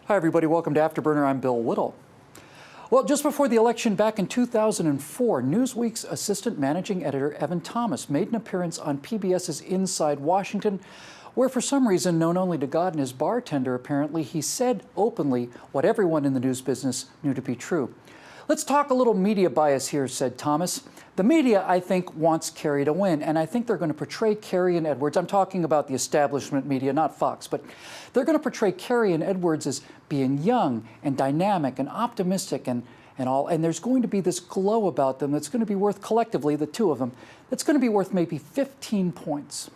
Hi, everybody. Welcome to Afterburner. I'm Bill Whittle. Well, just before the election back in 2004, Newsweek's assistant managing editor Evan Thomas made an appearance on PBS's Inside Washington, where for some reason, known only to God and his bartender apparently, he said openly what everyone in the news business knew to be true. Let's talk a little media bias here, said Thomas. The media, I think, wants Kerry to win, and I think they're going to portray Kerry and Edwards. I'm talking about the establishment media, not Fox, but they're going to portray Kerry and Edwards as being young and dynamic and optimistic and all. And there's going to be this glow about them that's going to be worth, collectively, the two of them, that's going to be worth maybe 15 points.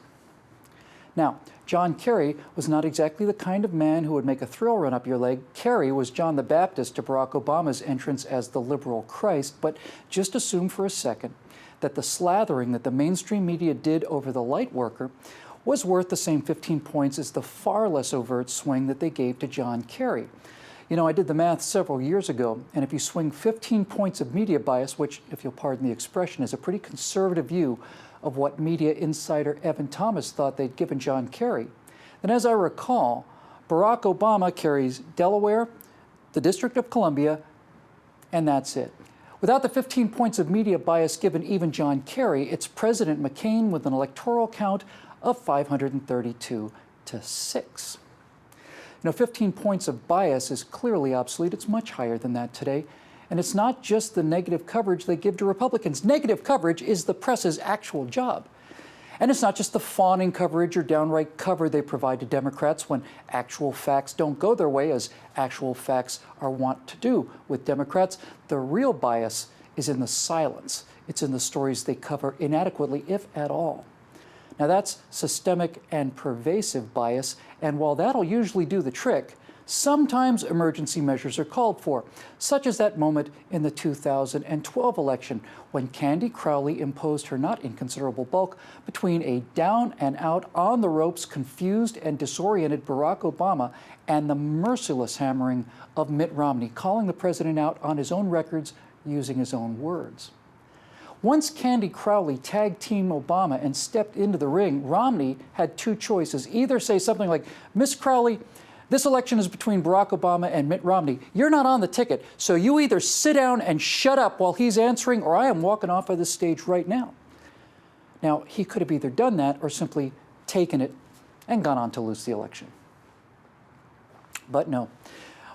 Now, John Kerry was not exactly the kind of man who would make a thrill run up your leg. Kerry was John the Baptist to Barack Obama's entrance as the liberal Christ, but just assume for a second that the slathering that the mainstream media did over the light worker was worth the same 15 points as the far less overt swing that they gave to John Kerry. You know, I did the math several years ago, and if you swing 15 points of media bias, which, if you'll pardon the expression, is a pretty conservative view of what media insider Evan Thomas thought they'd given John Kerry, then as I recall, Barack Obama carries Delaware, the District of Columbia, and that's it. Without the 15 points of media bias given even John Kerry, it's President McCain with an electoral count of 532 to 6. You know, 15 points of bias is clearly obsolete. It's much higher than that today. And it's not just the negative coverage they give to Republicans. Negative coverage is the press's actual job. And it's not just the fawning coverage or downright cover they provide to Democrats when actual facts don't go their way, as actual facts are wont to do with Democrats. The real bias is in the silence. It's in the stories they cover inadequately, if at all. Now, that's systemic and pervasive bias, and while that'll usually do the trick, sometimes emergency measures are called for, such as that moment in the 2012 election when Candy Crowley imposed her not inconsiderable bulk between a down and out, on the ropes, confused and disoriented Barack Obama and the merciless hammering of Mitt Romney, calling the president out on his own records using his own words. Once Candy Crowley tagged Team Obama and stepped into the ring, Romney had two choices. Either say something like, "Miss Crowley, this election is between Barack Obama and Mitt Romney. You're not on the ticket, so you either sit down and shut up while he's answering, or I am walking off of this stage right now." Now, he could have either done that or simply taken it and gone on to lose the election. But no.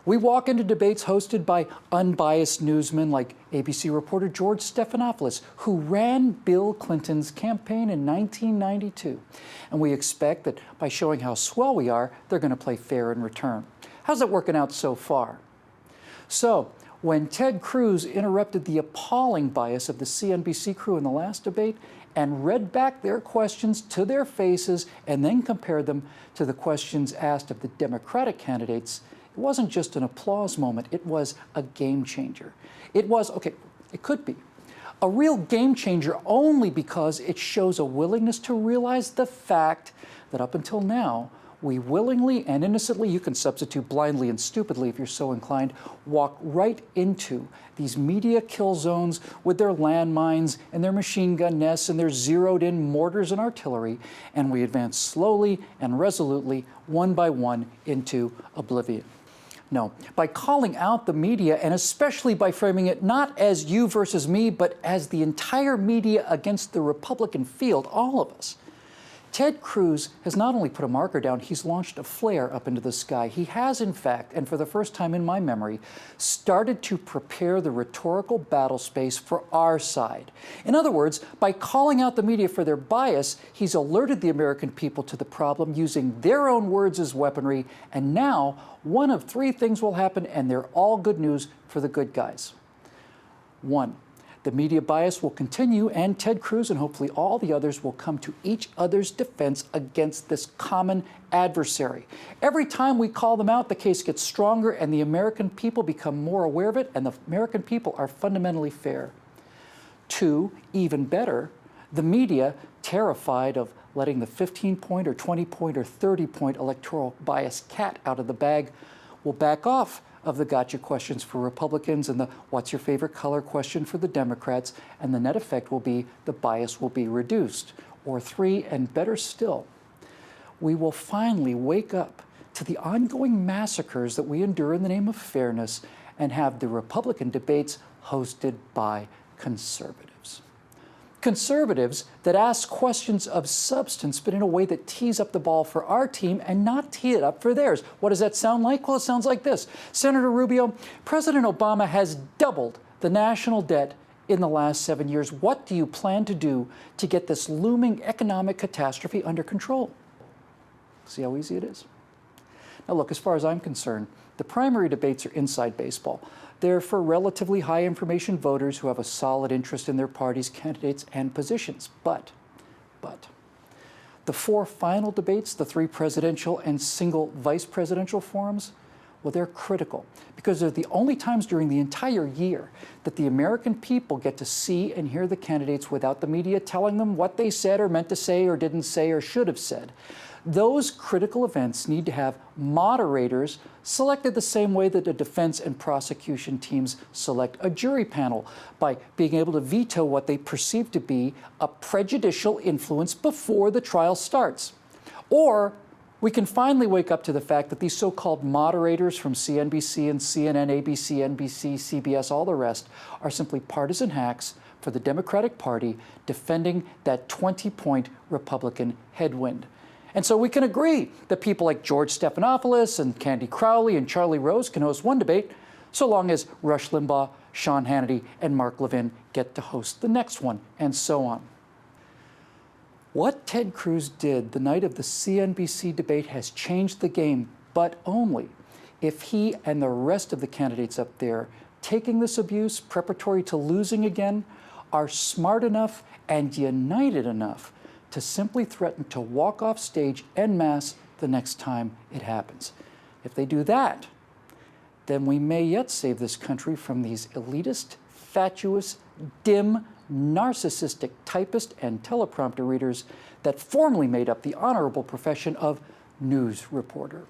We walk into debates hosted by unbiased newsmen like ABC reporter George Stephanopoulos, who ran Bill Clinton's campaign in 1992. And we expect that by showing how swell we are, they're going to play fair in return. How's it working out so far? So, when Ted Cruz interrupted the appalling bias of the CNBC crew in the last debate and read back their questions to their faces and then compared them to the questions asked of the Democratic candidates, it wasn't just an applause moment, it was a game changer. It was, okay, it could be, a real game changer only because it shows a willingness to realize the fact that up until now, we willingly and innocently, you can substitute blindly and stupidly if you're so inclined, walk right into these media kill zones with their landmines and their machine gun nests and their zeroed-in mortars and artillery, and we advance slowly and resolutely, one by one, into oblivion. No, by calling out the media, and especially by framing it not as you versus me, but as the entire media against the Republican field, all of us, Ted Cruz has not only put a marker down, he's launched a flare up into the sky. He has, in fact, and for the first time in my memory, started to prepare the rhetorical battle space for our side. In other words, by calling out the media for their bias, he's alerted the American people to the problem using their own words as weaponry, and now one of three things will happen, and they're all good news for the good guys. One, the media bias will continue, and Ted Cruz and hopefully all the others will come to each other's defense against this common adversary. Every time we call them out, the case gets stronger, and the American people become more aware of it, and the American people are fundamentally fair. Two, even better, the media, terrified of letting the 15-point or 20-point or 30-point electoral bias cat out of the bag, will back off of the gotcha questions for Republicans and the what's your favorite color question for the Democrats, and the net effect will be the bias will be reduced. Or three, and better still, we will finally wake up to the ongoing massacres that we endure in the name of fairness and have the Republican debates hosted by conservatives. Conservatives that ask questions of substance, but in a way that tees up the ball for our team and not tee it up for theirs. What does that sound like? Well, it sounds like this. Senator Rubio, President Obama has doubled the national debt in the last 7 years. What do you plan to do to get this looming economic catastrophe under control? See how easy it is? Now look, as far as I'm concerned, the primary debates are inside baseball. They're for relatively high information voters who have a solid interest in their party's candidates and positions. But the 4 final debates, the 3 presidential and single vice presidential forums, well, they're critical because they're the only times during the entire year that the American people get to see and hear the candidates without the media telling them what they said or meant to say or didn't say or should have said. Those critical events need to have moderators selected the same way that the defense and prosecution teams select a jury panel, by being able to veto what they perceive to be a prejudicial influence before the trial starts. Or we can finally wake up to the fact that these so-called moderators from CNBC and CNN, ABC, NBC, CBS, all the rest, are simply partisan hacks for the Democratic Party defending that 20-point Republican headwind. And so we can agree that people like George Stephanopoulos and Candy Crowley and Charlie Rose can host one debate, so long as Rush Limbaugh, Sean Hannity, and Mark Levin get to host the next one, and so on. What Ted Cruz did the night of the CNBC debate has changed the game, but only if he and the rest of the candidates up there taking this abuse preparatory to losing again are smart enough and united enough to simply threaten to walk off stage en masse the next time it happens. If they do that, then we may yet save this country from these elitist, fatuous, dim, narcissistic typist and teleprompter readers that formerly made up the honorable profession of news reporter.